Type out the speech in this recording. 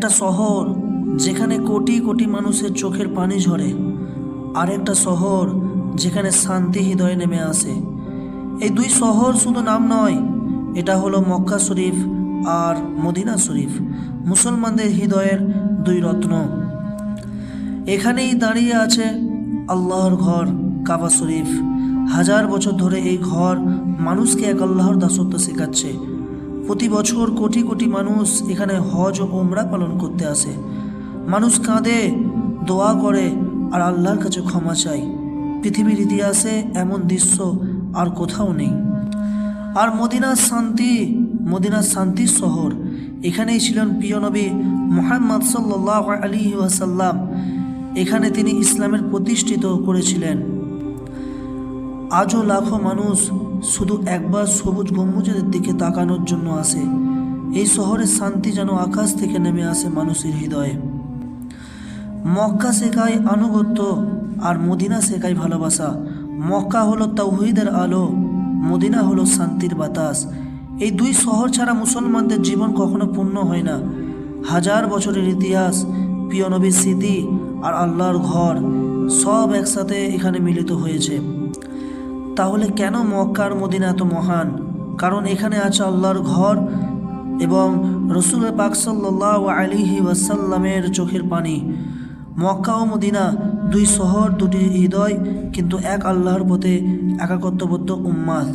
একটা শহর যেখানে কোটি কোটি মানুষের চোখের পানি ঝরে, আর একটা শহর যেখানে শান্তি হৃদয়ে নেমে আসে। এই দুই শহর শুধু নাম নয়, এটা হলো মক্কা শরীফ আর মদিনা শরীফ, মুসলমানদের হৃদয়ের দুই রত্ন। এখানেই দাঁড়িয়ে আছে আল্লাহর ঘর কাবা শরীফ। হাজার বছর ধরে এই ঘর মানুষকে এক আল্লাহর দাসত্ব শেখাচ্ছে। প্রতি বছর কোটি কোটি মানুষ এখানে হজ ও উমরা পালন করতে আসে। মানুষ কাঁদে, দোয়া করে আর আল্লাহর কাছে ক্ষমা চায়। পৃথিবীর ইতিহাসে এমন দৃশ্য আর কোথাও নেই। আর মদিনার শান্তির শহর। এখানেই ছিলেন প্রিয় নবী মুহাম্মদ সাল্লাল্লাহু আলাইহি ওয়াসাল্লাম। এখানে তিনি ইসলামের প্রতিষ্ঠিত করেছিলেন। আজও লাখো মানুষ শুধু একবার সবুজ গম্বুজের দিকে তাকানোর জন্য আসে। এই শহরের শান্তি যেন আকাশ থেকে নেমে আসে মানুষের হৃদয়ে। মক্কা শেখায় আনুগত্য আর মদিনা শেখায় ভালোবাসা। মক্কা হলো তাওহীদের আলো, মদিনা হলো শান্তির বাতাস। এই দুই শহর ছাড়া মুসলমানদের জীবন কখনো পূর্ণ হয় না। হাজার বছরের ইতিহাস, প্রিয় নবীর স্মৃতি আর আল্লাহর ঘর সব একসাথে এখানে মিলিত হয়েছে। তাহলে কেন মক্কা আর মদিনা এত মহান? কারণ এখানে আছে আল্লাহর ঘর এবং রসুল পাক সাল্লাল্লাহু আলাইহি ওয়াসাল্লামের চোখের পানি। মক্কা ও মদিনা দুই শহর, দুটি হৃদয়, কিন্তু এক আল্লাহর পথে একাকত্ববদ্ধ উম্মাত।